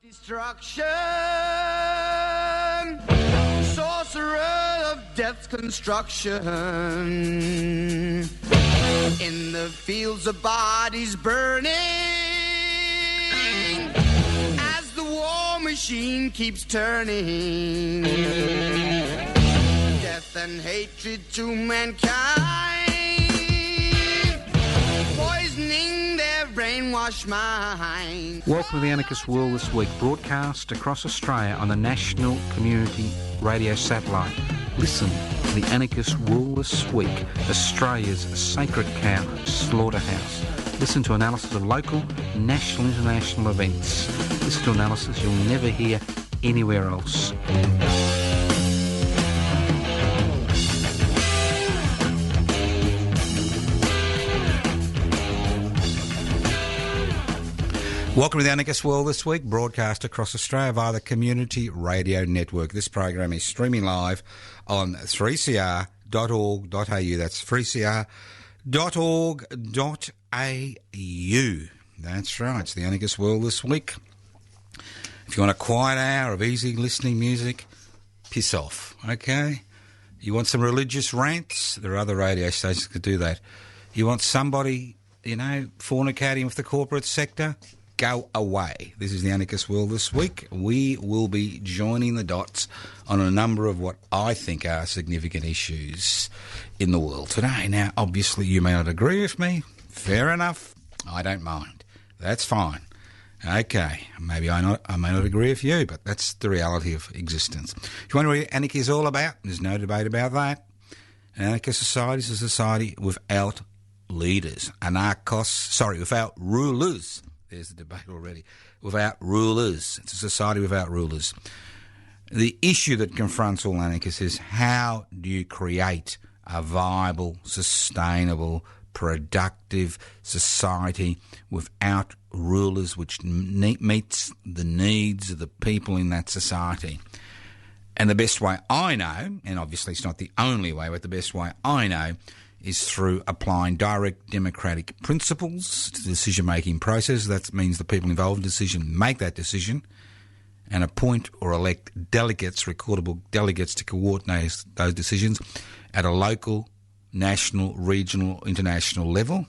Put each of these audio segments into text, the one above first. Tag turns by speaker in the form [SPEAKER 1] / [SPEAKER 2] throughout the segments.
[SPEAKER 1] Destruction, sorcerer of death's construction. In the fields of bodies burning, as the war machine keeps turning. Death and hatred to mankind, poisoning their brainwashed mind.
[SPEAKER 2] Welcome to the Anarchist World This Week, broadcast across Australia on the National Community Radio Satellite. Listen to the Anarchist World This Week, Australia's sacred cow slaughterhouse. Listen to analysis of local, national, international events. Listen to analysis you'll never hear anywhere else. Welcome to the Anarchist World This Week, broadcast across Australia via the Community Radio Network. This program is streaming live on 3cr.org.au. That's 3cr.org.au. That's right, it's the Anarchist World This Week. If you want a quiet hour of easy listening music, piss off, okay? You want some religious rants? There are other radio stations that could do that. You want somebody, fornicating with the corporate sector? Go away. This is the Anarchist World This Week. We will be joining the dots on a number of what I think are significant issues in the world today. Now, obviously, you may not agree with me. Fair enough. I don't mind. That's fine. Okay. Maybe I may not agree with you, but that's the reality of existence. If you wonder what anarchy is all about, there's no debate about that. An anarchist society is a society without leaders. Without rulers. There's the debate already. Without rulers. It's a society without rulers. The issue that confronts all anarchists is how do you create a viable, sustainable, productive society without rulers which meets the needs of the people in that society. And the best way I know, and obviously it's not the only way, but the best way I know is through applying direct democratic principles to the decision-making process. That means the people involved in the decision make that decision and appoint or elect delegates, recordable delegates, to coordinate those decisions at a local, national, regional, international level.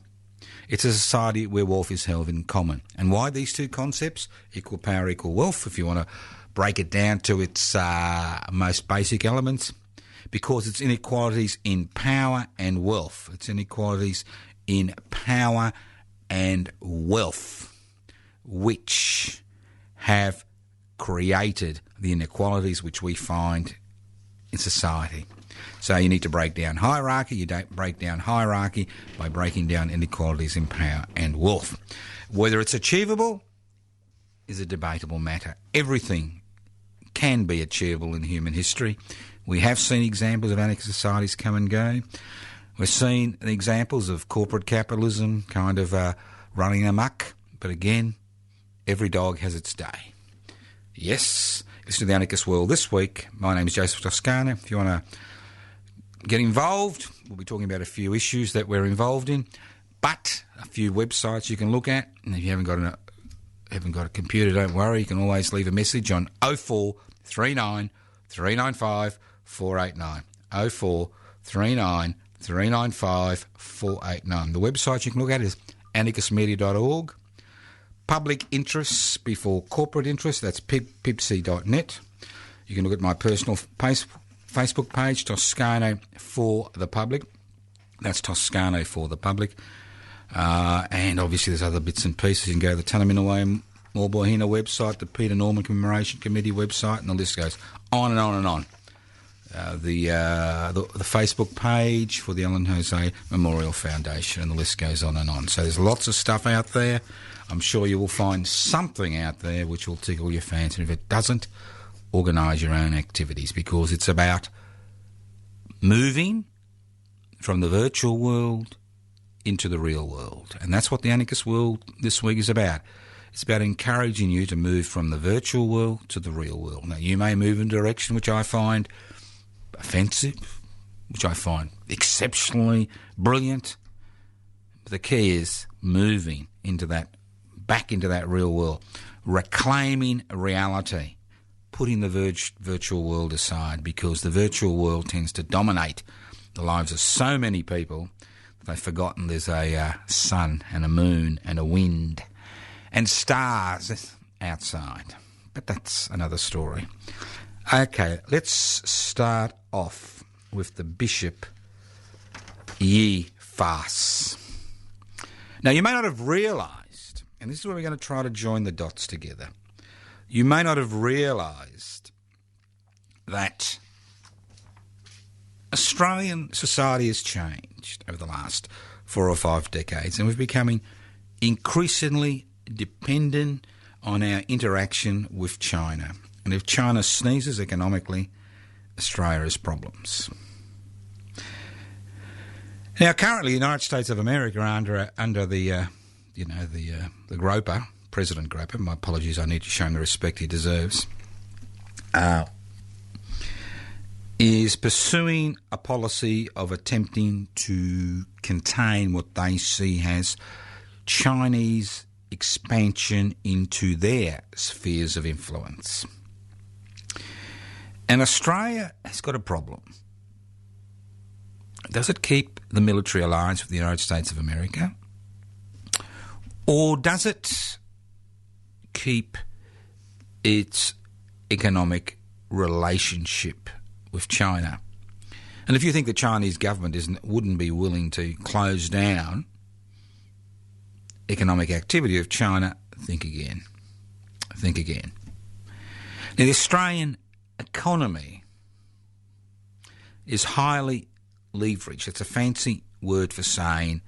[SPEAKER 2] It's a society where wealth is held in common. And why these two concepts? Equal power, equal wealth, if you want to break it down to its most basic elements. Because it's inequalities in power and wealth. It's inequalities in power and wealth which have created the inequalities which we find in society. So you need to break down hierarchy. You don't break down hierarchy by breaking down inequalities in power and wealth. Whether it's achievable is a debatable matter. Everything can be achievable in human history. We have seen examples of anarchist societies come and go. We've seen examples of corporate capitalism kind of running amok. But again, every dog has its day. Yes, listen to the Anarchist World This Week. My name is Joseph Toscano. If you want to get involved, we'll be talking about a few issues that we're involved in, but a few websites you can look at. And if you haven't got a computer, don't worry. You can always leave a message on 0439 395 489. 0439 395 489. The website you can look at is anarchistmedia.org. Public interests before corporate interests, that's pipc.net. You can look at my personal Facebook page, Toscano for the Public. That's Toscano for the Public. And obviously there's other bits and pieces. You can go to the Tanamina Morbohina website, the Peter Norman Commemoration Committee website, and the list goes on and on and on. The Facebook page for the Ellen Jose Memorial Foundation, and the list goes on and on. So there's lots of stuff out there. I'm sure you will find something out there which will tickle your fancy. And if it doesn't, organise your own activities, because it's about moving from the virtual world into the real world. And that's what the Anarchist World This Week is about. It's about encouraging you to move from the virtual world to the real world. Now, you may move in a direction which I find offensive, which I find exceptionally brilliant. But the key is moving into that back into that real world, reclaiming reality, putting the virtual world aside, because the virtual world tends to dominate the lives of so many people that they've forgotten there's a sun and a moon and a wind and stars outside. But that's another story. Okay, let's start off with the Bishop Yi farce. Now, you may not have realised, and this is where we're going to try to join the dots together, you may not have realised that Australian society has changed over the last 4 or 5 decades, and we're becoming increasingly dependent on our interaction with China. And if China sneezes economically, Australia has problems. Now, currently, the United States of America are under the groper, President Groper. My apologies, I need to show him the respect he deserves. Is pursuing a policy of attempting to contain what they see as Chinese expansion into their spheres of influence. And Australia has got a problem. Does it keep the military alliance with the United States of America? Or does it keep its economic relationship with China? And if you think the Chinese government wouldn't be willing to close down economic activity of China, think again. Think again. Now, the Australian economy is highly leveraged. It's a fancy word for saying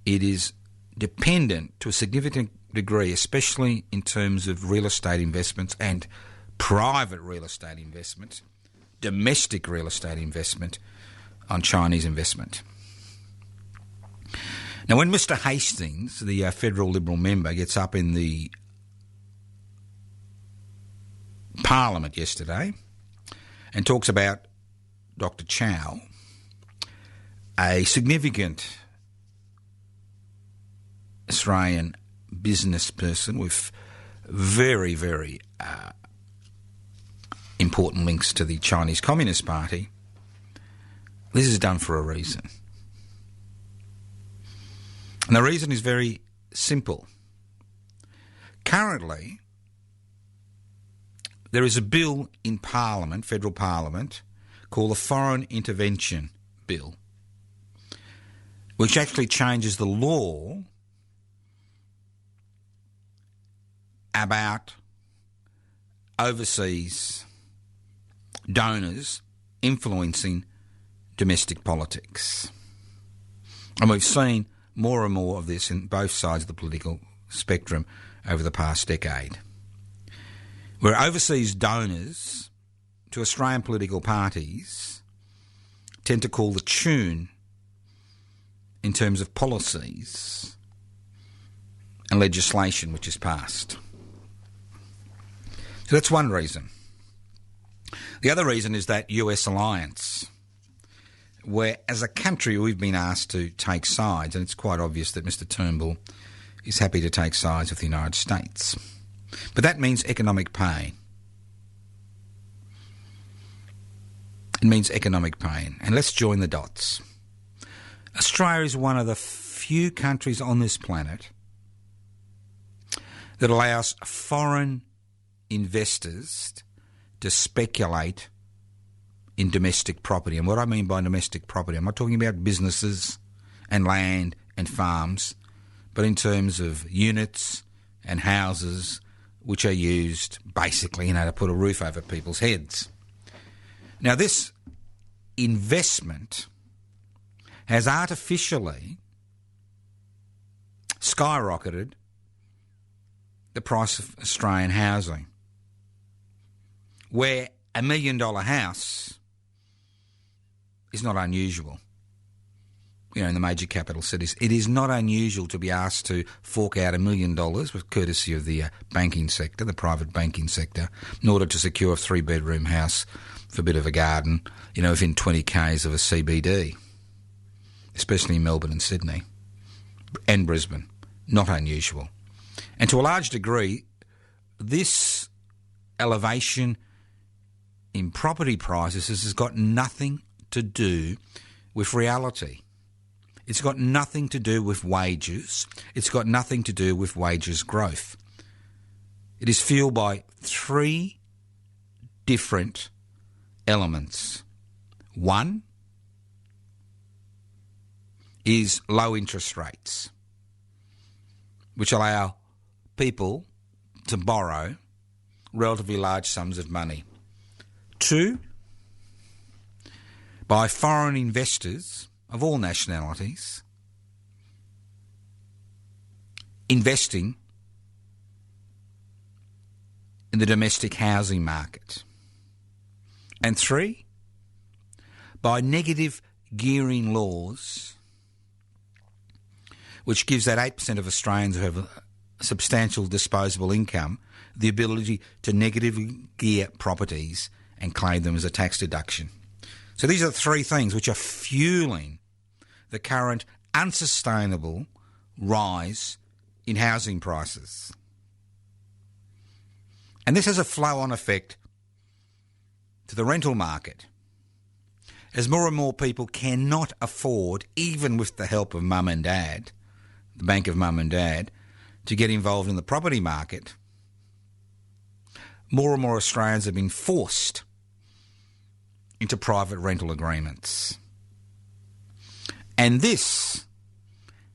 [SPEAKER 2] it is dependent to a significant degree, especially in terms of real estate investments and private real estate investment, domestic real estate investment, on Chinese investment. Now, when Mr Hastings, the federal Liberal member, gets up in the Parliament yesterday and talks about Dr Chow, a significant Australian business person with very, very important links to the Chinese Communist Party, this is done for a reason. And the reason is very simple. Currently, there is a bill in Parliament, federal Parliament, called the Foreign Intervention Bill, which actually changes the law about overseas donors influencing domestic politics. And we've seen more and more of this in both sides of the political spectrum over the past decade, where overseas donors to Australian political parties tend to call the tune in terms of policies and legislation which is passed. So that's one reason. The other reason is that US alliance, where as a country we've been asked to take sides, and it's quite obvious that Mr Turnbull is happy to take sides with the United States. But that means economic pain. It means economic pain. And let's join the dots. Australia is one of the few countries on this planet that allows foreign investors to speculate in domestic property. And what I mean by domestic property, I'm not talking about businesses and land and farms, but in terms of units and houses which are used basically, to put a roof over people's heads. Now, this investment has artificially skyrocketed the price of Australian housing, where $1 million house is not unusual. In the major capital cities, it is not unusual to be asked to fork out $1 million with courtesy of the banking sector, the private banking sector, in order to secure a 3-bedroom house with a bit of a garden, within 20 k's of a CBD, especially in Melbourne and Sydney and Brisbane. Not unusual. And to a large degree, this elevation in property prices has got nothing to do with reality. It's got nothing to do with wages. It's got nothing to do with wages growth. It is fueled by three different elements. One is low interest rates, which allow people to borrow relatively large sums of money. Two, by foreign investors of all nationalities investing in the domestic housing market. And three, by negative gearing laws, which gives that 8% of Australians who have a substantial disposable income the ability to negatively gear properties and claim them as a tax deduction. So these are the three things which are fueling the current unsustainable rise in housing prices. And this has a flow-on effect to the rental market, as more and more people cannot afford, even with the help of mum and dad, the bank of mum and dad, to get involved in the property market. More and more Australians have been forced into private rental agreements. And this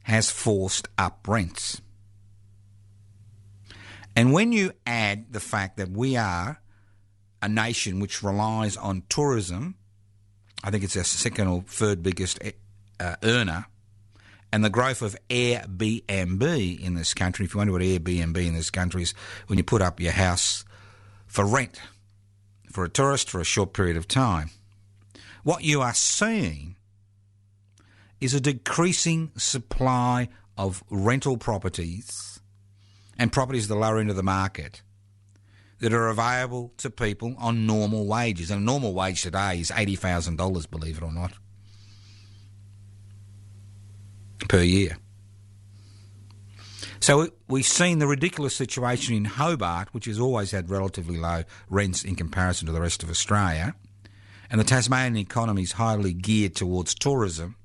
[SPEAKER 2] has forced up rents. And when you add the fact that we are a nation which relies on tourism, I think it's our second or third biggest earner, and the growth of Airbnb in this country. If you wonder what Airbnb in this country is, when you put up your house for rent for a tourist for a short period of time, what you are seeing is a decreasing supply of rental properties and properties at the lower end of the market that are available to people on normal wages. And a normal wage today is $80,000, believe it or not, per year. So we've seen the ridiculous situation in Hobart, which has always had relatively low rents in comparison to the rest of Australia, and the Tasmanian economy is highly geared towards tourism.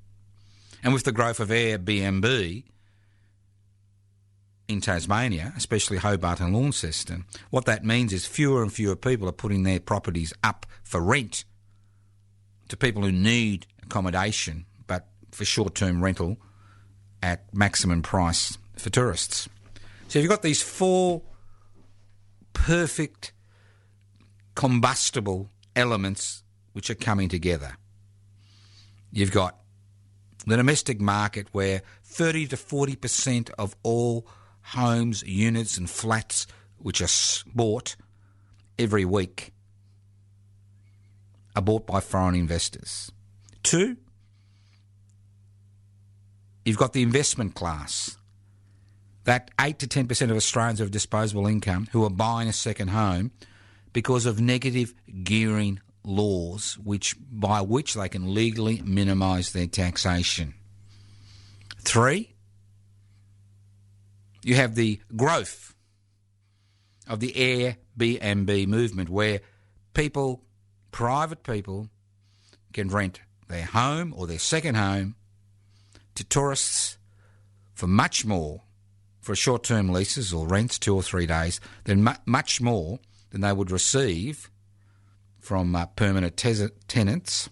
[SPEAKER 2] And with the growth of Airbnb in Tasmania, especially Hobart and Launceston, what that means is fewer and fewer people are putting their properties up for rent to people who need accommodation, but for short-term rental at maximum price for tourists. So you've got these four perfect combustible elements which are coming together. You've got the domestic market, where 30 to 40% of all homes, units and flats which are bought every week are bought by foreign investors. Two, you've got the investment class, that 8 to 10% of Australians who have disposable income who are buying a second home because of negative gearing laws by which they can legally minimise their taxation. Three, you have the growth of the Airbnb movement, where private people can rent their home or their second home to tourists for much more, for short-term leases or rents, 2 or 3 days, than much more than they would receive from permanent tenants.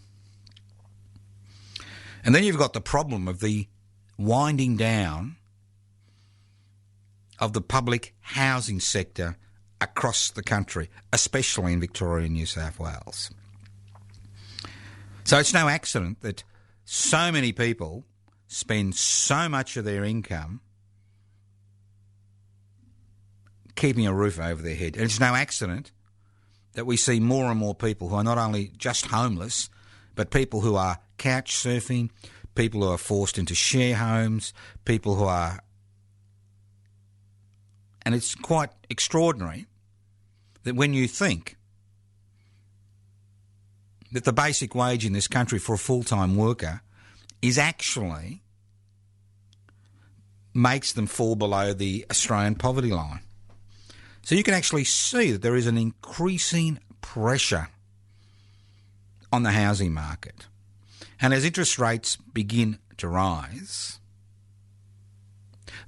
[SPEAKER 2] And then you've got the problem of the winding down of the public housing sector across the country, especially in Victoria and New South Wales. So it's no accident that so many people spend so much of their income keeping a roof over their head. And it's no accident that we see more and more people who are not only just homeless, but people who are couch surfing, people who are forced into share homes, people who are... And it's quite extraordinary that when you think that the basic wage in this country for a full-time worker is actually makes them fall below the Australian poverty line. So you can actually see that there is an increasing pressure on the housing market. And as interest rates begin to rise,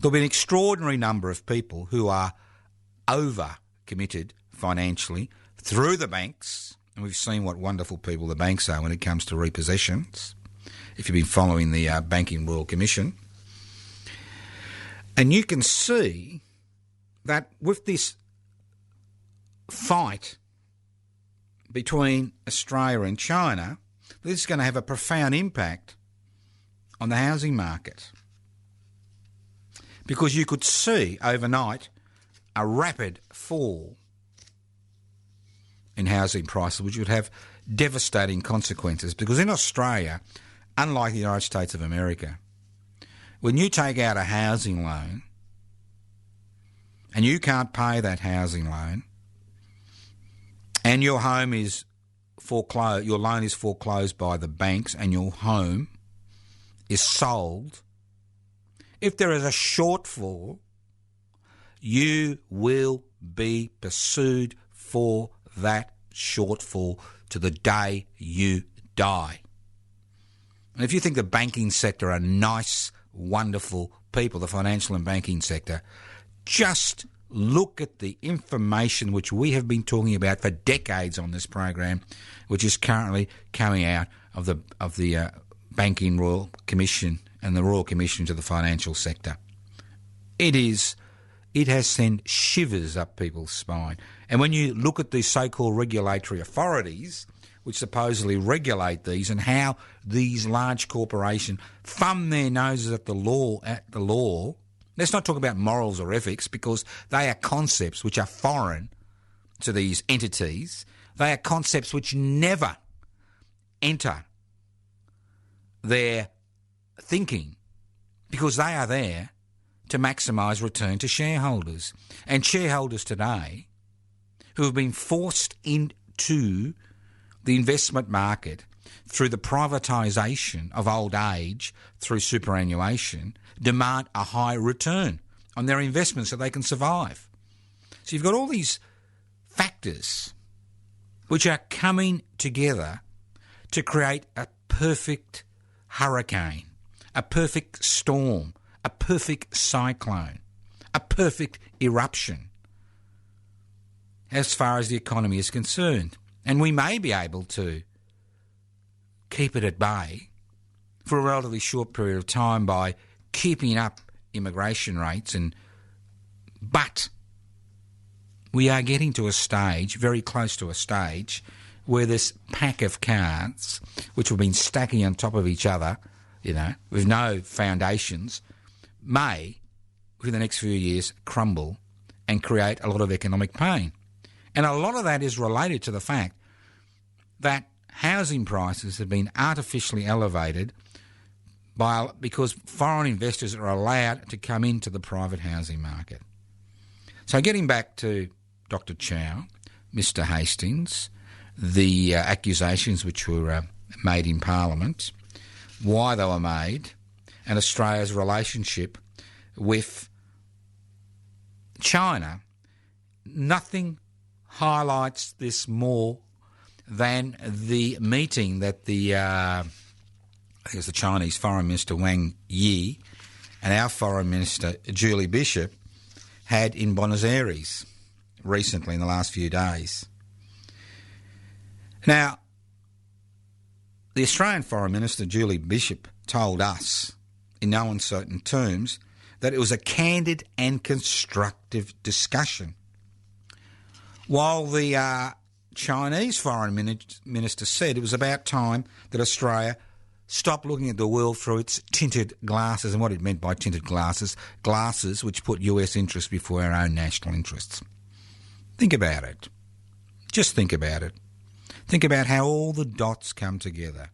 [SPEAKER 2] there'll be an extraordinary number of people who are over-committed financially through the banks, and we've seen what wonderful people the banks are when it comes to repossessions, if you've been following the Banking Royal Commission. And you can see that with this fight between Australia and China, this is going to have a profound impact on the housing market. Because you could see overnight a rapid fall in housing prices, which would have devastating consequences. Because in Australia, unlike the United States of America, when you take out a housing loan and you can't pay that housing loan and your home is foreclosed, your loan is foreclosed by the banks and your home is sold, if there is a shortfall, you will be pursued for that shortfall to the day you die. And if you think the banking sector are nice, wonderful people, the financial and banking sector, just look at the information which we have been talking about for decades on this program, which is currently coming out of the Banking Royal Commission and the Royal Commission to the financial sector. It has sent shivers up people's spine. And when you look at these so-called regulatory authorities, which supposedly regulate these, and how these large corporations thumb their noses at the law, let's not talk about morals or ethics, because they are concepts which are foreign to these entities. They are concepts which never enter their thinking, because they are there to maximise return to shareholders. And shareholders today, who have been forced into the investment market through the privatisation of old age through superannuation, demand a high return on their investments so they can survive. So you've got all these factors which are coming together to create a perfect hurricane, a perfect storm, a perfect cyclone, a perfect eruption as far as the economy is concerned. And we may be able to keep it at bay for a relatively short period of time by keeping up immigration rates, but we are getting to a stage, very close to a stage, where this pack of cards, which have been stacking on top of each other, with no foundations, may, within the next few years, crumble and create a lot of economic pain. And a lot of that is related to the fact that housing prices have been artificially elevated because foreign investors are allowed to come into the private housing market. So getting back to Dr. Chow, Mr. Hastings, the accusations which were made in Parliament, why they were made, and Australia's relationship with China, nothing highlights this more than the meeting that the Chinese Foreign Minister Wang Yi and our Foreign Minister Julie Bishop had in Buenos Aires recently in the last few days. Now, the Australian Foreign Minister Julie Bishop told us in no uncertain terms that it was a candid and constructive discussion, while the Chinese Foreign Minister said it was about time that Australia stopped looking at the world through its tinted glasses. And what it meant by tinted glasses which put US interests before our own national interests. Think about it. Just think about it. Think about how all the dots come together.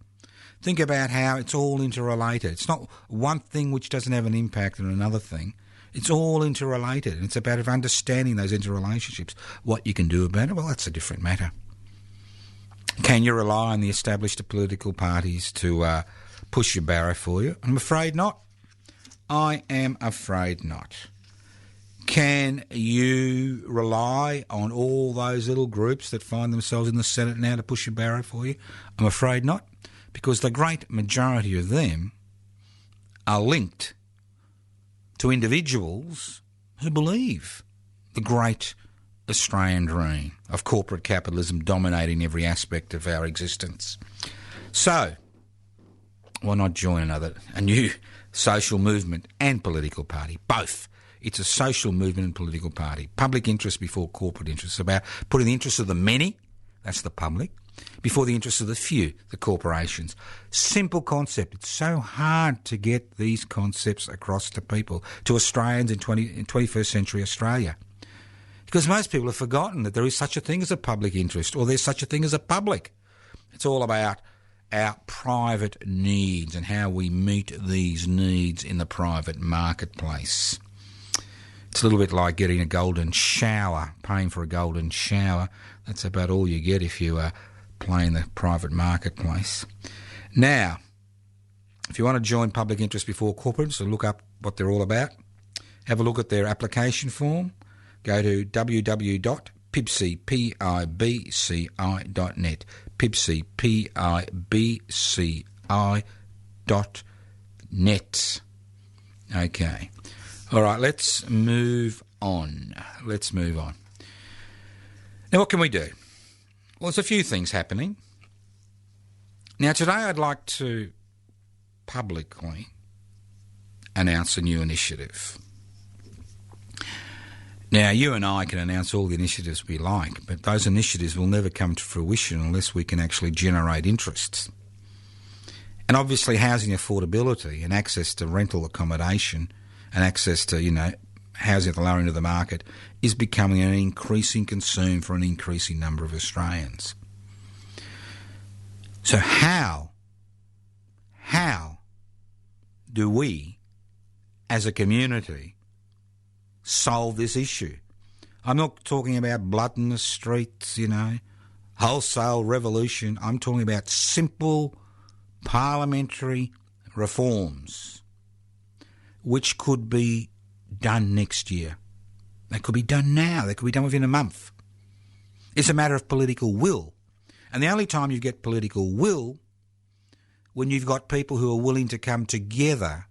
[SPEAKER 2] Think about how it's all interrelated. It's not one thing which doesn't have an impact on another thing. It's all interrelated, and it's about understanding those interrelationships. What you can do about it, well, that's a different matter. Can you rely on the established political parties to push your barrow for you? I'm afraid not. I am afraid not. Can you rely on all those little groups that find themselves in the Senate now to push a barrow for you? I'm afraid not, because the great majority of them are linked to individuals who believe the great Australian dream of corporate capitalism dominating every aspect of our existence. So, why not join a new social movement and political party? Both. It's a social movement and political party. Public interest before corporate interest. It's about putting the interests of the many, that's the public, before the interests of the few, the corporations. Simple concept. It's so hard to get these concepts across to people, to Australians in 21st century Australia. Because most people have forgotten that there is such a thing as a public interest, or there's such a thing as a public. It's all about our private needs and how we meet these needs in the private marketplace. It's a little bit like getting a golden shower, paying for a golden shower. That's about all you get if you play in the private marketplace. Now, if you want to join public interest before corporate, so look up what they're all about. Have a look at their application form. Go to www.pibci.net, pibci.net. Okay. All right, let's move on. Now, what can we do? Well, there's a few things happening. Now, today I'd like to publicly announce a new initiative. Now, you and I can announce all the initiatives we like, but those initiatives will never come to fruition unless we can actually generate interest. And obviously housing affordability and access to rental accommodation and access to, housing at the lower end of the market is becoming an increasing concern for an increasing number of Australians. So how do we, as a community, solve this issue? I'm not talking about blood in the streets, wholesale revolution. I'm talking about simple parliamentary reforms which could be done next year. They could be done now. They could be done within a month. It's a matter of political will. And the only time you get political will, when you've got people who are willing to come together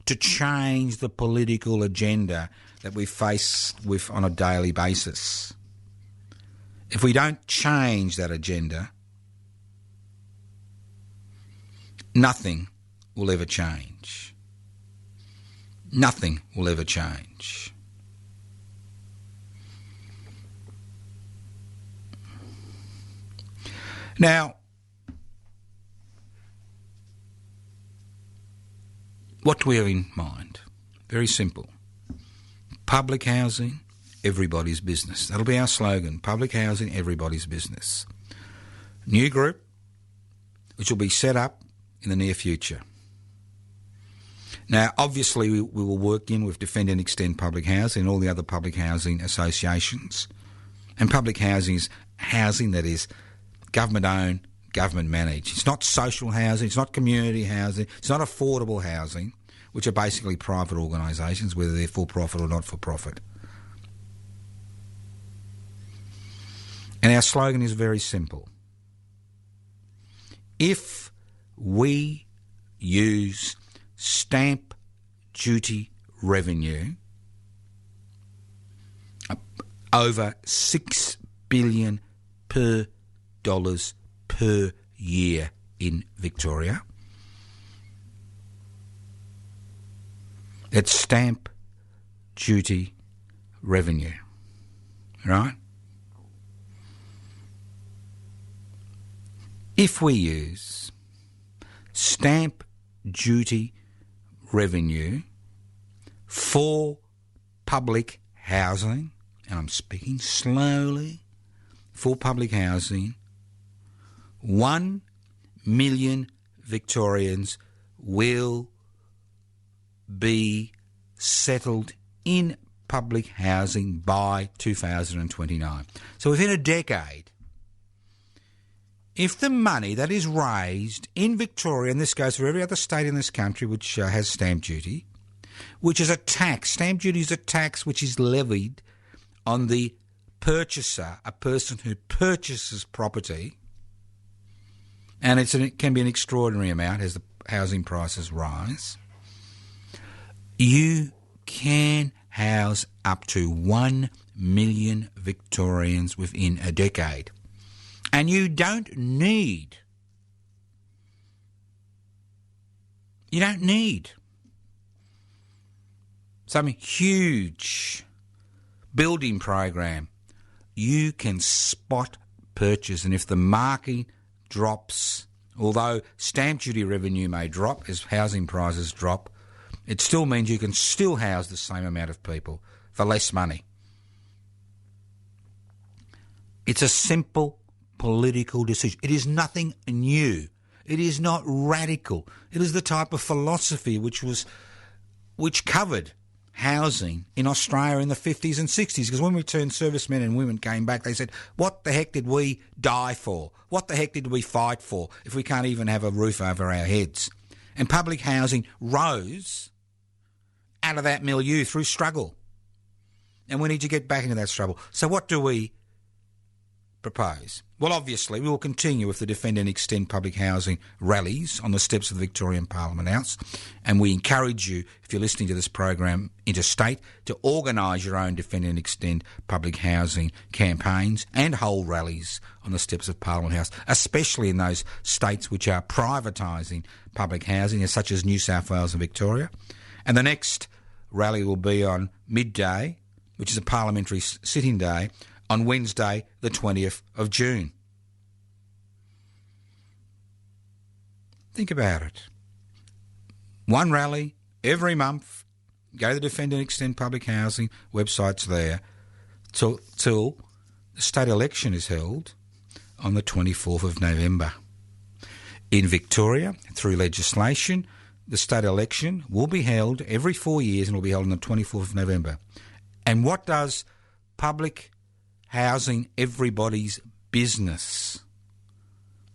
[SPEAKER 2] to change the political agenda that we face with on a daily basis. If we don't change that agenda, nothing will ever change. Nothing will ever change. Now, what do we have in mind? Very simple. Public housing, everybody's business. That'll be our slogan. Public housing, everybody's business. New group, which will be set up in the near future. Now, obviously, we will work in with Defend and Extend Public Housing and all the other public housing associations. And public housing is housing that is government-owned, government-managed. It's not social housing, it's not community housing, it's not affordable housing, which are basically private organisations, whether they're for-profit or not-for-profit. And our slogan is very simple. If we use stamp duty revenue, over $6 billion per year in Victoria. That's stamp duty revenue, right? If we use stamp duty revenue for public housing, and I'm speaking slowly, for public housing, 1 million Victorians will be settled in public housing by 2029. So within a decade, if the money that is raised in Victoria, and this goes for every other state in this country which has stamp duty, which is a tax, stamp duty is a tax which is levied on the purchaser, a person who purchases property, and it can be an extraordinary amount as the housing prices rise. You can house up to 1 million Victorians within a decade. And you don't need some huge building program. You can spot purchase, and if the market drops, although stamp duty revenue may drop as housing prices drop, it still means you can still house the same amount of people for less money. It's a simple political decision. It is nothing new. It is not radical. It is the type of philosophy which covered housing in Australia in the 50s and 60s, because when returned servicemen and women came back, they said, what the heck did we die for? What the heck did we fight for if we can't even have a roof over our heads? And public housing rose out of that milieu through struggle. And we need to get back into that struggle. So what do we propose? Well, obviously, we will continue with the Defend and Extend public housing rallies on the steps of the Victorian Parliament House, and we encourage you, if you're listening to this program interstate, to organise your own Defend and Extend public housing campaigns and hold rallies on the steps of Parliament House, especially in those states which are privatising public housing, such as New South Wales and Victoria. And the next rally will be on midday, which is a parliamentary sitting day, on Wednesday, the 20th of June. Think about it. One rally every month. Go to the Defend and Extend Public Housing websites there till the state election is held on the 24th of November. In Victoria, through legislation, the state election will be held every 4 years and will be held on the 24th of November. And what does public housing everybody's business?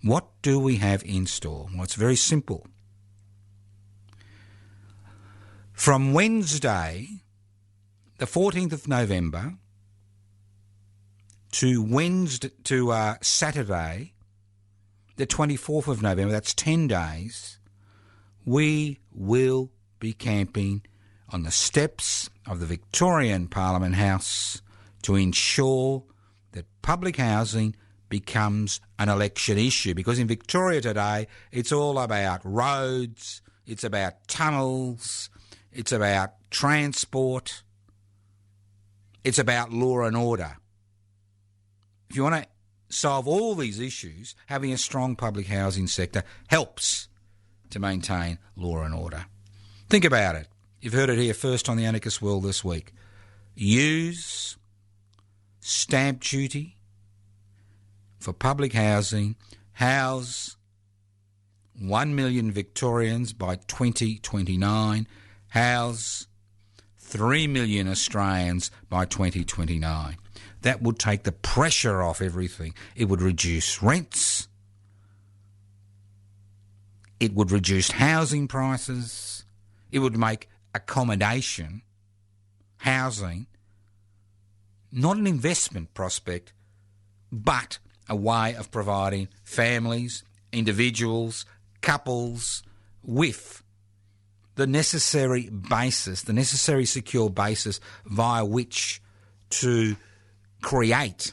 [SPEAKER 2] What do we have in store? Well, it's very simple. From Wednesday, the 14th of November, to Saturday, the 24th of November, that's 10 days, we will be camping on the steps of the Victorian Parliament House to ensure that public housing becomes an election issue. Because in Victoria today, it's all about roads, it's about tunnels, it's about transport, it's about law and order. If you want to solve all these issues, having a strong public housing sector helps to maintain law and order. Think about it. You've heard it here first on the Anarchist World this week. Use stamp duty for public housing. House 1 million Victorians by 2029. House 3 million Australians by 2029. That would take the pressure off everything. It would reduce rents. It would reduce housing prices. It would make accommodation, housing, not an investment prospect, but a way of providing families, individuals, couples with the necessary basis, the necessary secure basis via which to create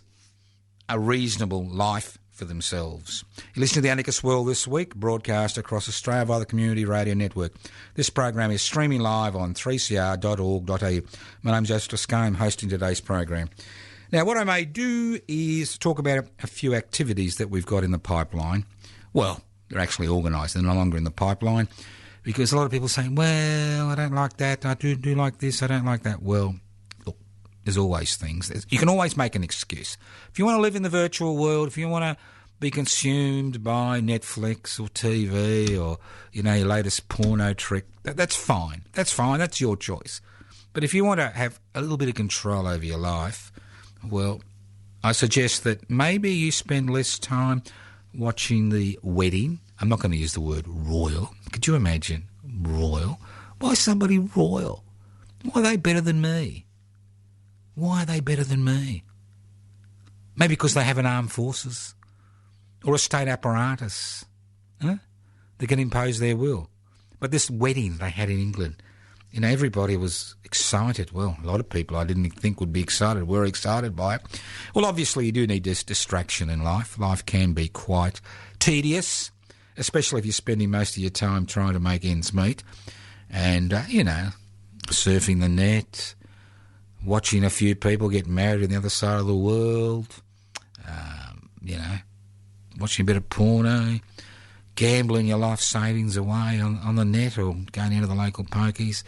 [SPEAKER 2] a reasonable life for themselves. You listen to the Anarchist World This Week, broadcast across Australia via the Community Radio Network. This program is streaming live on 3cr.org.au. My name's Joseph Toscano. I'm hosting today's program. Now, what I may do is talk about a few activities that we've got in the pipeline. Well, they're actually organised. They're no longer in the pipeline because a lot of people say, well, I don't like that. I do like this. I don't like that. Well, look, there's always things. You can always make an excuse. If you want to live in the virtual world, if you want to be consumed by Netflix or TV or, your latest porno trick, that's fine. That's fine. That's your choice. But if you want to have a little bit of control over your life, well, I suggest that maybe you spend less time watching the wedding. I'm not going to use the word royal. Could you imagine royal? Why somebody royal? Why are they better than me? Why are they better than me? Maybe because they have an armed forces or a state apparatus. Huh? They can impose their will. But this wedding they had in England, everybody was excited. Well, a lot of people I didn't think would be excited were excited by it. Well, obviously you do need this distraction in life. Life can be quite tedious, especially if you're spending most of your time trying to make ends meet and, surfing the net, watching a few people get married on the other side of the world, watching a bit of porno, gambling your life savings away on the net or going into the local pokies.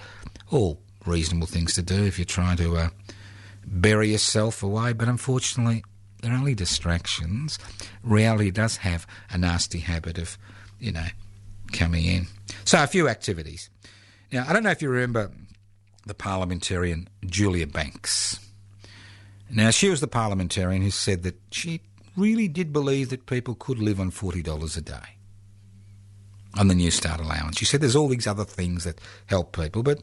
[SPEAKER 2] All reasonable things to do if you're trying to bury yourself away. But unfortunately, they're only distractions. Reality does have a nasty habit of, coming in. So a few activities. Now, I don't know if you remember the parliamentarian Julia Banks. Now, she was the parliamentarian who said that she really did believe that people could live on $40 a day on the New Start allowance. She said there's all these other things that help people, but,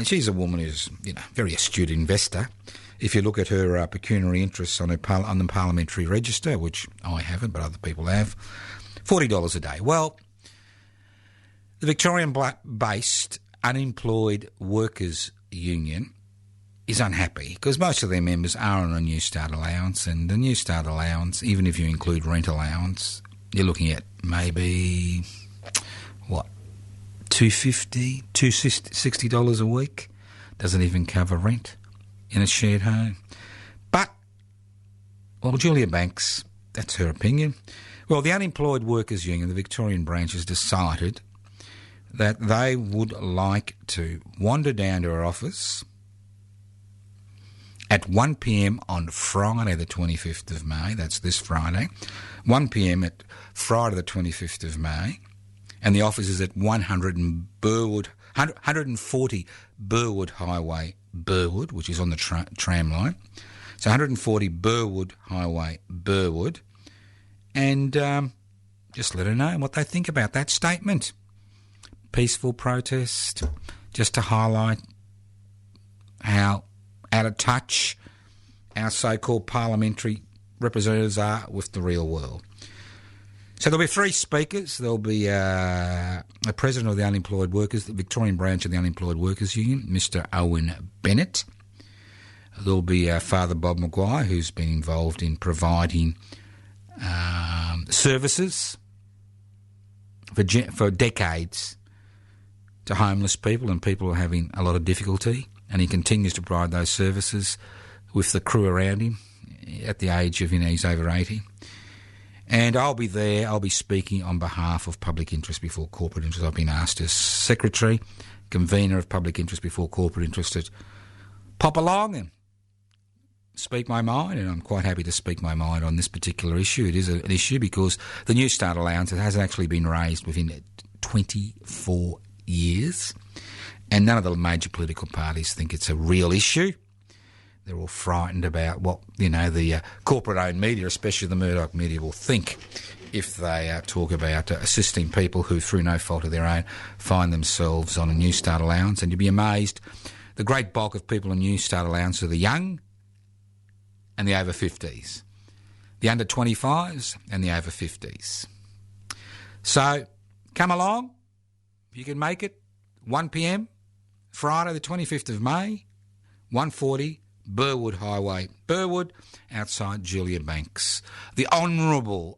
[SPEAKER 2] she's a woman who's, very astute investor. If you look at her pecuniary interests on the parliamentary register, which I haven't, but other people have, $40 a day. Well, the Victorian-based Unemployed Workers Union is unhappy because most of their members are on a New Start allowance, and the New Start allowance, even if you include rent allowance, you're looking at maybe, $250, $260 a week. Doesn't even cover rent in a shared home. But, Julia Banks, that's her opinion. Well, the Unemployed Workers Union, the Victorian branch, has decided that they would like to wander down to her office at 1 p.m. on Friday the 25th of May, that's this Friday, 1 p.m. at Friday the 25th of May, and the office is at 140 Burwood Highway, Burwood, which is on the tram line. So 140 Burwood Highway, Burwood, and just let her know what they think about that statement. Peaceful protest, just to highlight how out of touch our so-called parliamentary representatives are with the real world. So there'll be 3 speakers. There'll be a president of the Unemployed Workers, the Victorian branch of the Unemployed Workers Union, Mr. Owen Bennett. There'll be Father Bob Maguire, who's been involved in providing services for decades to homeless people and people who are having a lot of difficulty, and he continues to provide those services with the crew around him at the age of, he's over 80. And I'll be there. I'll be speaking on behalf of Public Interest Before Corporate Interest. I've been asked as Secretary, Convener of Public Interest Before Corporate Interest to pop along and speak my mind, and I'm quite happy to speak my mind on this particular issue. It is an issue because the New Start allowance hasn't actually been raised within 24 years, and none of the major political parties think it's a real issue. They're all frightened about what, the corporate-owned media, especially the Murdoch media, will think if they talk about assisting people who, through no fault of their own, find themselves on a New Start allowance. And you'd be amazed, the great bulk of people on New Start allowance are the young and the over 50s, the under 25s and the over 50s. So come along, if you can make it, 1 p.m, Friday the 25th of May, 140 Burwood Highway, Burwood, outside Julia Banks. The Honourable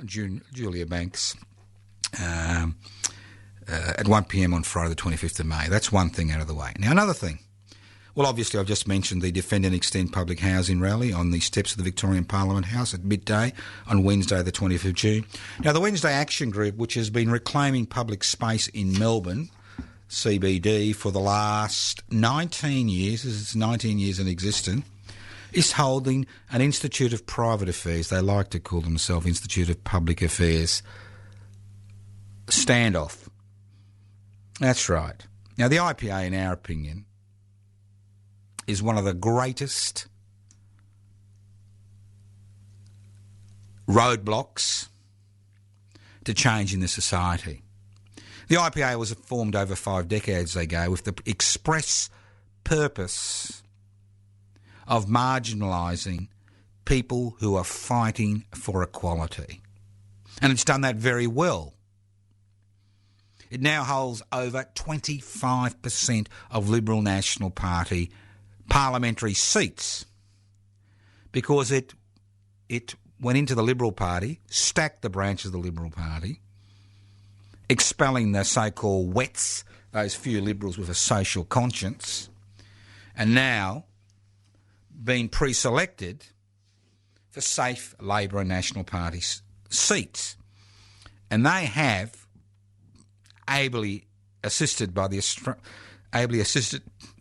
[SPEAKER 2] Julia Banks at 1 p.m. on Friday the 25th of May. That's one thing out of the way. Now, another thing. Well, obviously, I've just mentioned the Defend and Extend Public Housing rally on the steps of the Victorian Parliament House at midday on Wednesday the 20th of June. Now, the Wednesday Action Group, which has been reclaiming public space in Melbourne, CBD, for the last 19 years, as it's 19 years in existence, is holding an Institute of Private Affairs, they like to call themselves Institute of Public Affairs, standoff. That's right. Now, the IPA, in our opinion, is one of the greatest roadblocks to change in the society. The IPA was formed over 5 decades ago with the express purpose of marginalising people who are fighting for equality. And it's done that very well. It now holds over 25% of Liberal National Party parliamentary seats because it went into the Liberal Party, stacked the branches of the Liberal Party, expelling the so-called wets, those few Liberals with a social conscience, and now being pre-selected for safe Labor and National Party seats. And they have, ably assisted by the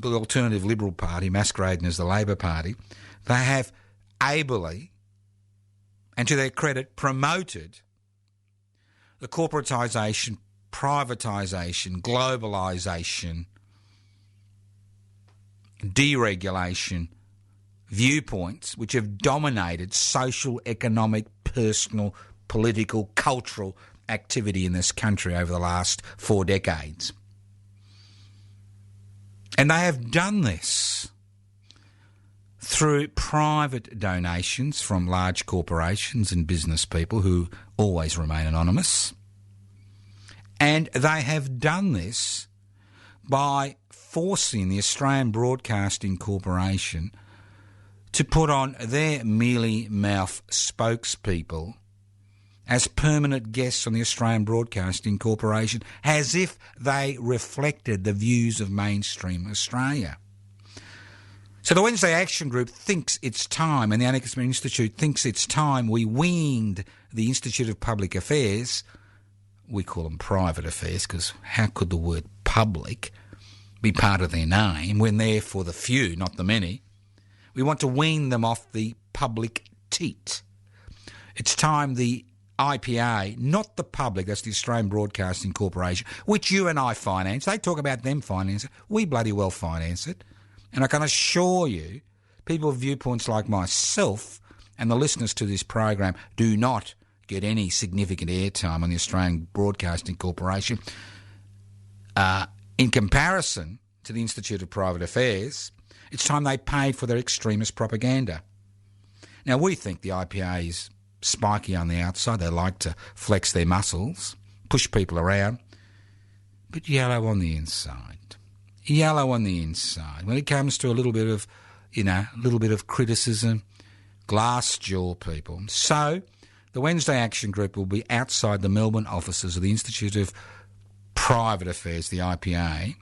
[SPEAKER 2] Alternative Liberal Party, masquerading as the Labor Party, they have ably, and to their credit, promoted the corporatisation, privatisation, globalisation, deregulation viewpoints which have dominated social, economic, personal, political, cultural activity in this country over the last 4 decades. And they have done this through private donations from large corporations and business people who always remain anonymous. And they have done this by forcing the Australian Broadcasting Corporation to put on their mealy-mouth spokespeople as permanent guests on the Australian Broadcasting Corporation, as if they reflected the views of mainstream Australia. So the Wednesday Action Group thinks it's time, and the Anarchist Institute thinks it's time we weaned the Institute of Public Affairs, we call them private affairs because how could the word public be part of their name when they're for the few, not the many? We want to wean them off the public teat. It's time the IPA, not the public, that's the Australian Broadcasting Corporation, which you and I finance. They talk about them finance it. We bloody well finance it. And I can assure you, people with viewpoints like myself and the listeners to this program do not get any significant airtime on the Australian Broadcasting Corporation. In comparison to the Institute of Private Affairs, it's time they paid for their extremist propaganda. Now, we think the IPA is spiky on the outside. They like to flex their muscles, push people around, but yellow on the inside. Yellow on the inside. When it comes to a little bit of criticism, glass jaw people. So, the Wednesday Action Group will be outside the Melbourne offices of the Institute of Private Affairs, the IPA,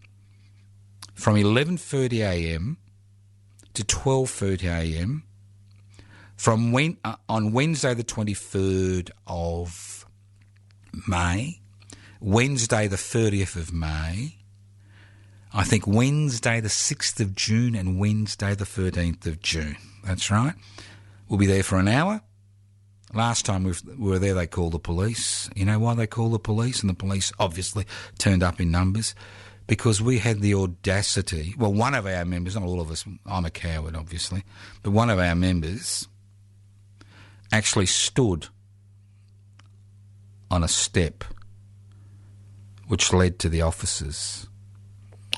[SPEAKER 2] from 11:30am to 12:30am on Wednesday the 23rd of May, Wednesday the 30th of May, I think Wednesday the 6th of June and Wednesday the 13th of June. That's right. We'll be there for an hour. Last time we were there, they called the police. You know why they called the police? And the police obviously turned up in numbers because we had the audacity. Well, one of our members, not all of us, I'm a coward, obviously, but one of our members actually stood on a step which led to the offices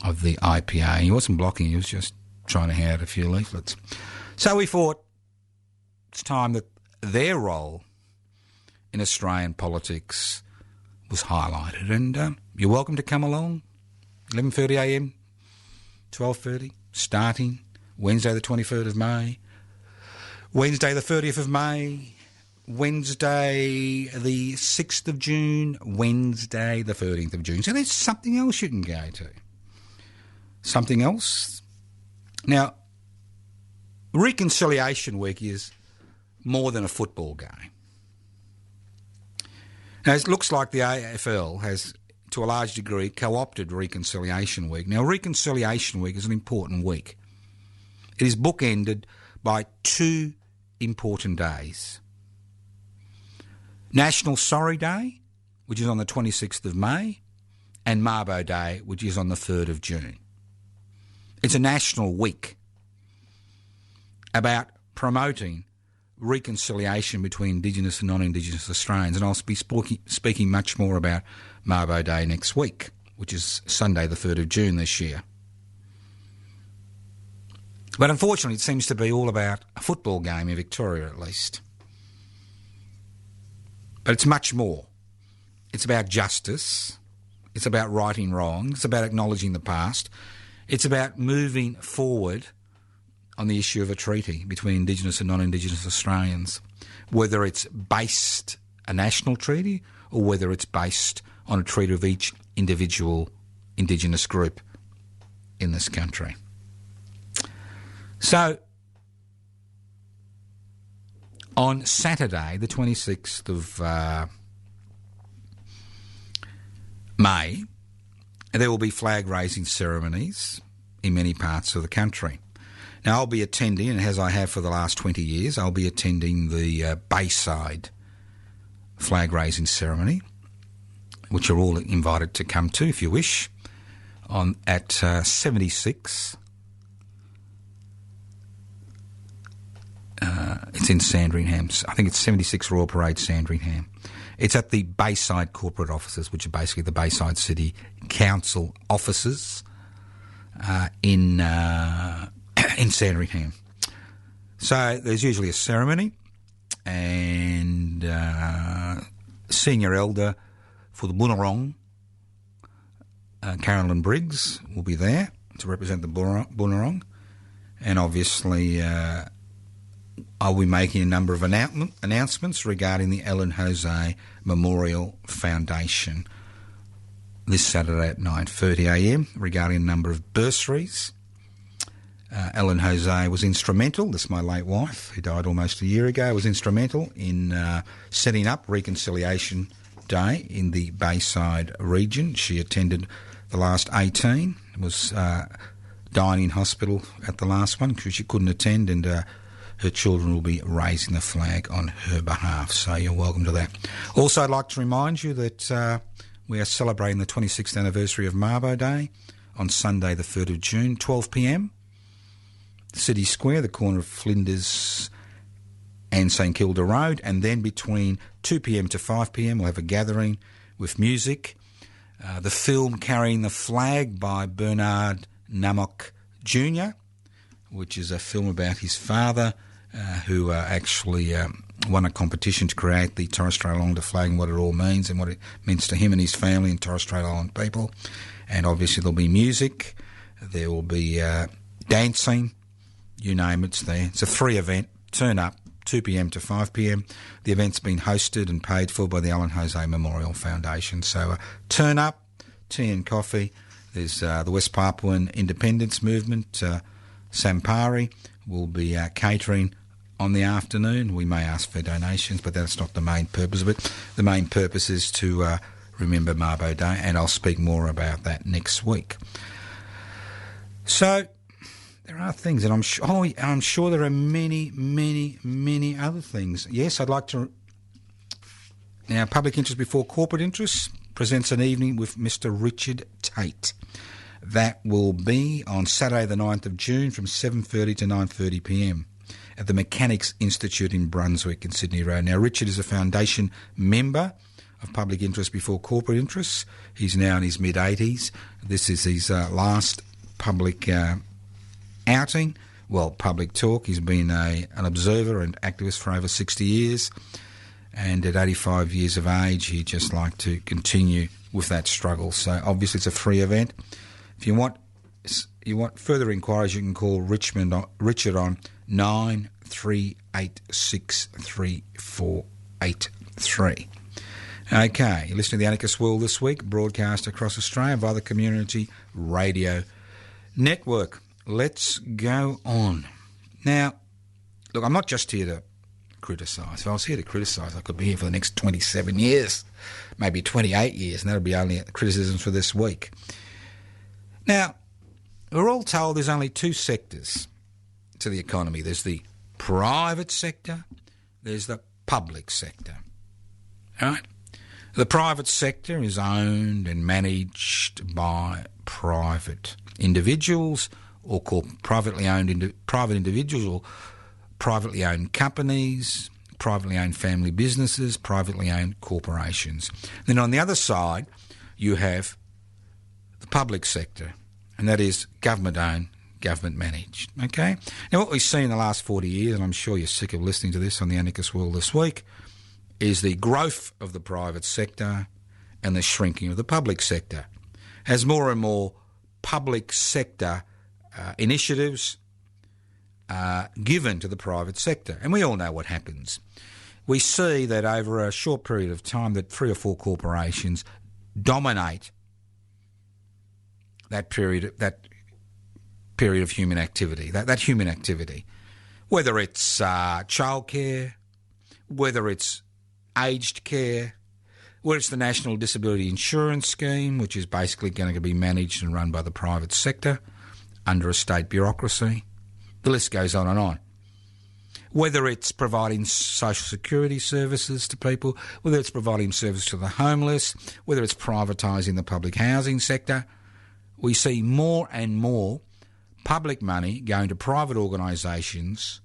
[SPEAKER 2] of the IPA. He wasn't blocking, he was just trying to hand out a few leaflets. So we thought it's time that their role in Australian politics was highlighted. And you're welcome to come along. 11:30am, 12:30, starting Wednesday the 23rd of May, Wednesday the 30th of May, Wednesday the 6th of June, Wednesday the 13th of June. So there's something else you can go to. Something else. Now, Reconciliation Week is more than a football game. Now, it looks like the AFL has, to a large degree, co-opted Reconciliation Week. Now, Reconciliation Week is an important week. It is bookended by 2 important days. National Sorry Day, which is on the 26th of May, and Mabo Day, which is on the 3rd of June. It's a national week about promoting reconciliation between Indigenous and non-Indigenous Australians, and I'll be speaking much more about Mabo Day next week, which is Sunday the 3rd of June this year. But unfortunately, it seems to be all about a football game in Victoria, at least. But it's much more. It's about justice. It's about righting wrongs. It's about acknowledging the past. It's about moving forward on the issue of a treaty between Indigenous and non-Indigenous Australians, whether it's based a national treaty or whether it's based on a treaty of each individual Indigenous group in this country. So, on Saturday, the 26th of May, there will be flag-raising ceremonies in many parts of the country. Now, I'll be attending, and as I have for the last 20 years, I'll be attending the Bayside flag-raising ceremony, which you're all invited to come to if you wish, at 76. It's in Sandringham. I think it's 76 Royal Parade, Sandringham. It's at the Bayside corporate offices, which are basically the Bayside City Council offices in Sandringham. So there's usually a ceremony, and senior elder for the Boonwurrung, Carolyn Briggs, will be there to represent the Boonwurrung, and obviously I'll be making a number of announcements regarding the Ellen Jose Memorial Foundation this Saturday at 9:30am regarding a number of bursaries. Ellen Jose was instrumental, this is my late wife, who died almost a year ago, was instrumental in setting up Reconciliation Day in the Bayside region. She attended the last 18, was dying in hospital at the last one because she couldn't attend, and her children will be raising the flag on her behalf, so you're welcome to that. Also, I'd like to remind you that we are celebrating the 26th anniversary of Mabo Day on Sunday the 3rd of June, 12pm, City Square, the corner of Flinders and St Kilda Road, and then between 2pm to 5pm we'll have a gathering with music. The film Carrying the Flag by Bernard Namok Jr., which is a film about his father, who actually won a competition to create the Torres Strait Islander flag and what it all means and what it means to him and his family and Torres Strait Island people. And obviously there'll be music, there will be dancing, you name it's there. It's a free event. Turn up, 2pm to 5pm. The event's been hosted and paid for by the Ellen Jose Memorial Foundation. So turn up, tea and coffee. There's the West Papuan Independence Movement, Sampari, will be catering on the afternoon. We may ask for donations, but that's not the main purpose of it. The main purpose is to remember Mabo Day, and I'll speak more about that next week. So there are things, and I'm sure there are many, many, many other things. Yes, I'd like to... Now, Public Interest Before Corporate Interests presents an evening with Mr. Richard Tate. That will be on Saturday the 9th of June from 7:30 to 9:30pm at the Mechanics Institute in Brunswick in Sydney Road. Now, Richard is a foundation member of Public Interest Before Corporate Interests. He's now in his mid-80s. This is his last public outing, public talk. He's been an observer and activist for over 60 years, and at 85 years of age, he'd just like to continue with that struggle. So obviously it's a free event. If you want further inquiries, you can call Richard on 93863483. Okay, you're listening to the Anarchist World This Week, broadcast across Australia via the Community Radio Network. Let's go on. Now, look, I'm not just here to criticise. If I was here to criticise, I could be here for the next 27 years, maybe 28 years, and that would be only criticisms for this week. Now, we're all told there's only two sectors to the economy. There's the private sector, there's the public sector. All right? The private sector is owned and managed by private individuals, or called privately owned private individuals, or privately owned companies, privately owned family businesses, privately owned corporations. Then on the other side, you have the public sector, and that is government-owned, government-managed, okay? Now, what we've seen in the last 40 years, and I'm sure you're sick of listening to this on the Anarchist World This Week, is the growth of the private sector and the shrinking of the public sector. As more and more public sector initiatives are given to the private sector, and we all know what happens. We see that over a short period of time that 3 or 4 corporations dominate that period of human activity, that human activity, whether it's childcare, whether it's aged care, whether it's the National Disability Insurance Scheme, which is basically going to be managed and run by the private sector under a state bureaucracy. The list goes on and on. Whether it's providing social security services to people, whether it's providing service to the homeless, whether it's privatising the public housing sector, we see more and more public money going to private organisations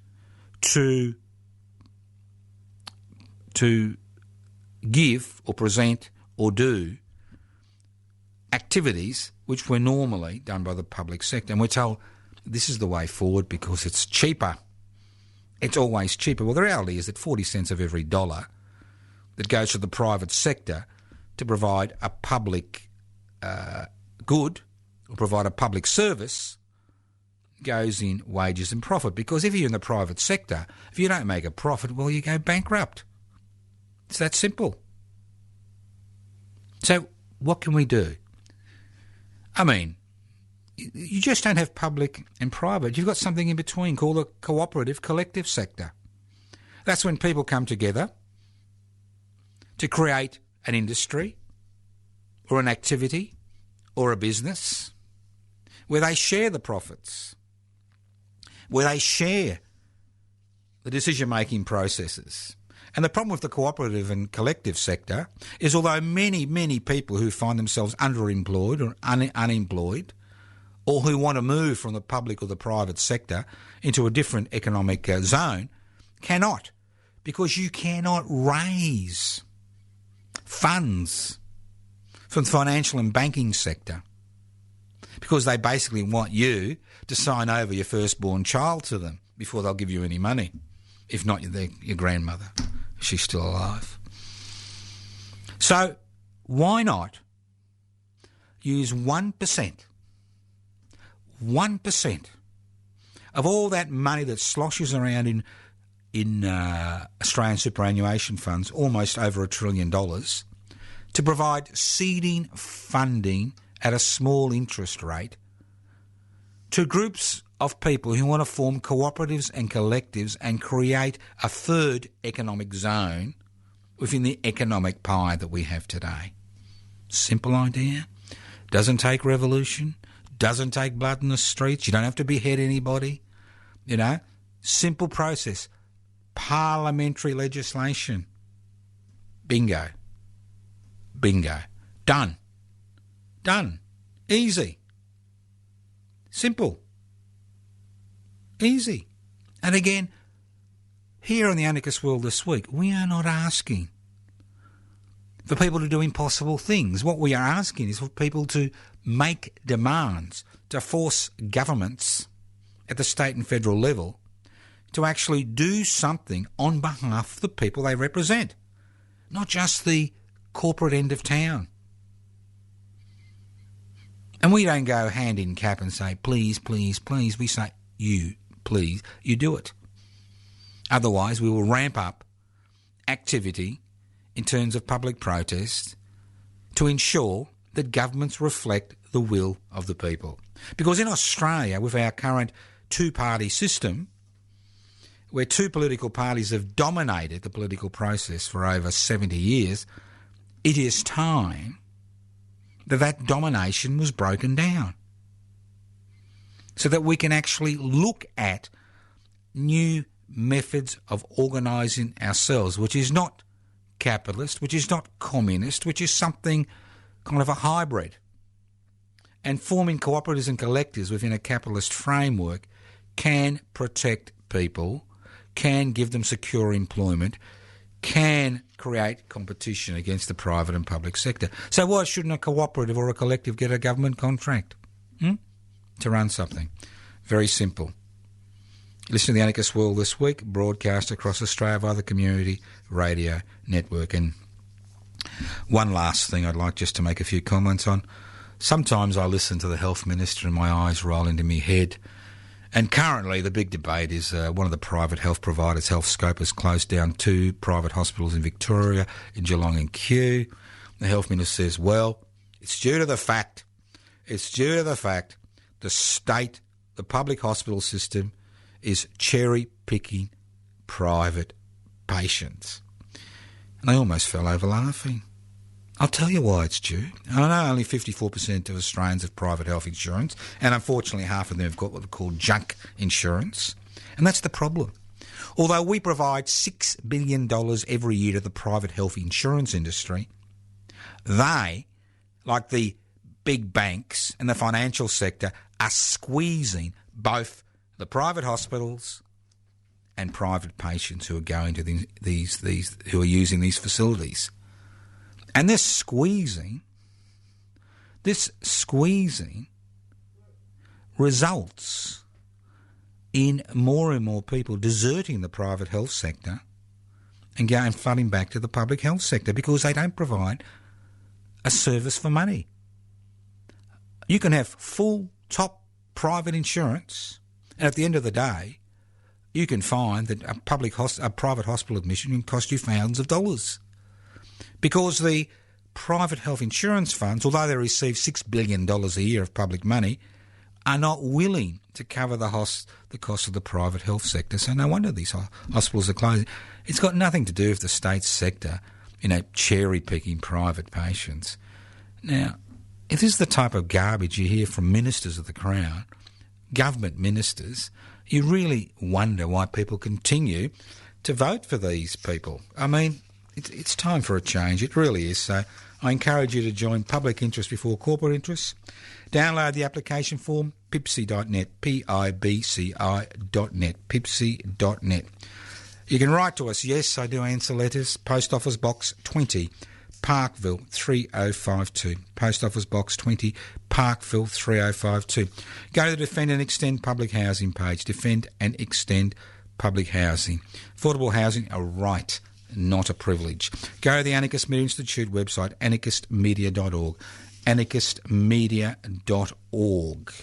[SPEAKER 2] to give or present or do activities which were normally done by the public sector. And we're told this is the way forward because it's cheaper. It's always cheaper. Well, the reality is that 40 cents of every dollar that goes to the private sector to provide a public good or provide a public service goes in wages and profit. Because if you're in the private sector, if you don't make a profit, well, you go bankrupt. It's that simple. So what can we do? I mean, you just don't have public and private. You've got something in between called a cooperative collective sector. That's when people come together to create an industry or an activity or a business where they share the profits, where they share the decision-making processes. And the problem with the cooperative and collective sector is although many, many people who find themselves underemployed or unemployed or who want to move from the public or the private sector into a different economic zone cannot, because you cannot raise funds from the financial and banking sector because they basically want you to sign over your firstborn child to them before they'll give you any money, if not your grandmother, if she's still alive. So why not use 1% of all that money that sloshes around in Australian superannuation funds, almost over $1 trillion, to provide seeding funding at a small interest rate to groups of people who want to form cooperatives and collectives and create a third economic zone within the economic pie that we have today. Simple idea. Doesn't take revolution. Doesn't take blood in the streets. You don't have to behead anybody. You know, simple process. Parliamentary legislation. Bingo. Bingo. Done. Done. Easy. Simple. Easy. And again, here on the Anarchist World This Week, we are not asking for people to do impossible things. What we are asking is for people to make demands, to force governments at the state and federal level to actually do something on behalf of the people they represent, not just the corporate end of town. And we don't go hand in cap and say, please, please, please. We say, you, please, you do it. Otherwise, we will ramp up activity in terms of public protest to ensure that governments reflect the will of the people. Because in Australia, with our current two-party system, where two political parties have dominated the political process for over 70 years, it is time that domination was broken down so that we can actually look at new methods of organising ourselves, which is not capitalist, which is not communist, which is something kind of a hybrid. And forming cooperatives and collectives within a capitalist framework can protect people, can give them secure employment, can create competition against the private and public sector. So why shouldn't a cooperative or a collective get a government contract to run something? Very simple. Listen to the Anarchist World This Week, broadcast across Australia via the Community Radio Network. And one last thing I'd like just to make a few comments on. Sometimes I listen to the Health Minister and my eyes roll into my head. And currently the big debate is one of the private health providers, HealthScope, has closed down 2 private hospitals in Victoria, in Geelong and Kew. The Health Minister says, well, it's due to the fact the state, the public hospital system is cherry-picking private patients. And I almost fell over laughing. I'll tell you why it's due. I know only 54% of Australians have private health insurance, and unfortunately half of them have got what they call junk insurance. And that's the problem. Although we provide $6 billion every year to the private health insurance industry, they, like the big banks and the financial sector, are squeezing both the private hospitals and private patients who are going to these who are using these facilities. And this squeezing results in more and more people deserting the private health sector and going flooding back to the public health sector because they don't provide a service for money. You can have full top private insurance, and at the end of the day, you can find that a private hospital admission can cost you thousands of dollars. Because the private health insurance funds, although they receive $6 billion a year of public money, are not willing to cover the cost of the private health sector. So no wonder these hospitals are closing. It's got nothing to do with the state sector, cherry-picking private patients. Now, if this is the type of garbage you hear from ministers of the Crown, government ministers, you really wonder why people continue to vote for these people. I mean, it's time for a change. It really is. So I encourage you to join public interest before corporate interests. Download the application form, pipsy.net, pibci.net, pipsy.net. You can write to us. Yes, I do answer letters. Post Office Box 20, Parkville 3052. Post Office Box 20, Parkville 3052. Go to the Defend and Extend Public Housing page. Defend and Extend Public Housing. Affordable housing, a right, not a privilege. Go to the Anarchist Media Institute website, anarchistmedia.org, anarchistmedia.org.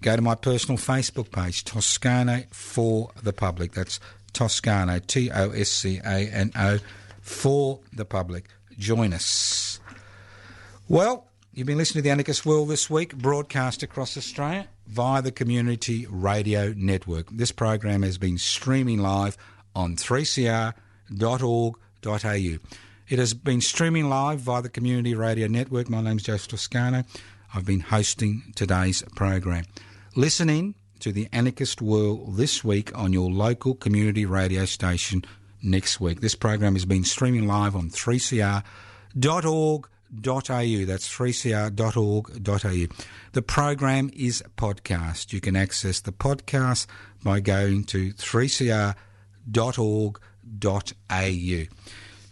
[SPEAKER 2] Go to my personal Facebook page, Toscano for the Public. That's Toscano, Toscano, for the public. Join us. Well, you've been listening to the Anarchist World This Week, broadcast across Australia via the Community Radio Network. This program has been streaming live on 3cr.org.au. It has been streaming live via the Community Radio Network. My name's Joseph Toscano. I've been hosting today's program. Listen in to the Anarchist World This Week on your local community radio station next week. This program has been streaming live on 3cr.org.au. That's 3cr.org.au. The program is podcast. You can access the podcast by going to 3cr.org.au.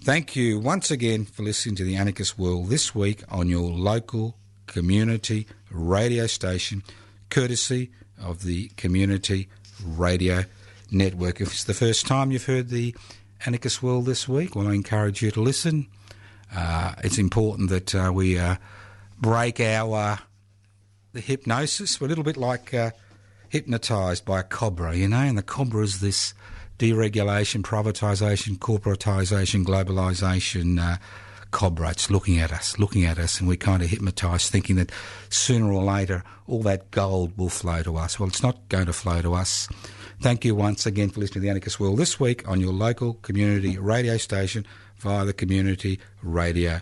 [SPEAKER 2] Thank you once again for listening to the Anarchist World This Week on your local community radio station, courtesy of the Community Radio Network. If it's the first time you've heard the Anarchist World This Week, well, I encourage you to listen. It's important that we break the hypnosis. We're a little bit like hypnotised by a cobra, and the cobra is this deregulation, privatisation, corporatisation, globalisation cobra. It's looking at us, and we're kind of hypnotised, thinking that sooner or later all that gold will flow to us. Well, it's not going to flow to us. Thank you once again for listening to the Anarchist World This Week on your local community radio station via the Community Radio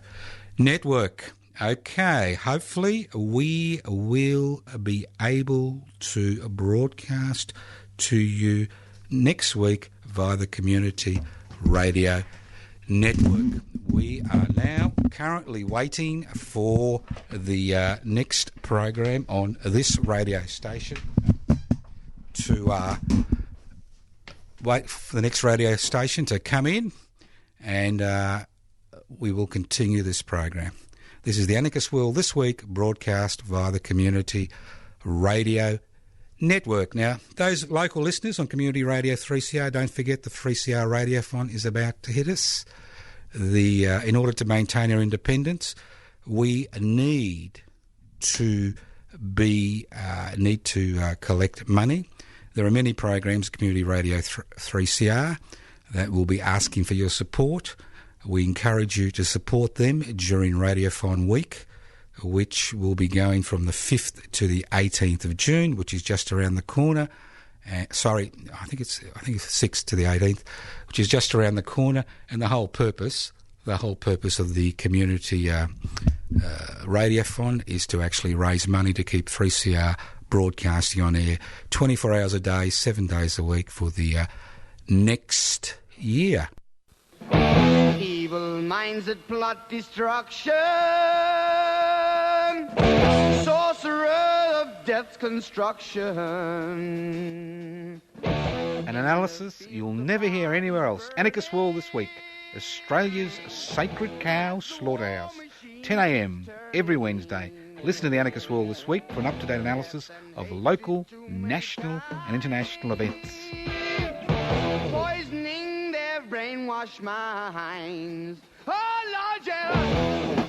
[SPEAKER 2] Network. Okay, hopefully we will be able to broadcast to you next week via the Community Radio Network. We are now currently waiting for the next program on this radio station to wait for the next radio station to come in, and we will continue this program. This is the Anarchist World This Week, broadcast via the Community Radio Network. Now, those local listeners on Community Radio 3CR, don't forget the 3CR radiothon is about to hit us. In order to maintain our independence, we need to collect money. There are many programs, Community Radio 3CR, that will be asking for your support. We encourage you to support them during Radiothon Week, which will be going from the 5th to the 18th of June, which is just around the corner. I think it's 6th to the 18th, which is just around the corner. And the whole purpose of the community radiothon is to actually raise money to keep 3CR broadcasting on air 24 hours a day, 7 days a week for the next year.
[SPEAKER 1] Evil minds that plot destruction, sorcerer of death's construction.
[SPEAKER 3] An analysis you'll never hear anywhere else. Anarchist World This Week, Australia's sacred cow slaughterhouse. 10 a.m. every Wednesday. Listen to the Anarchist World This Week for an up-to-date analysis of local, national and international events.
[SPEAKER 1] Poisoning their brainwashed minds. Oh, Lord, yeah.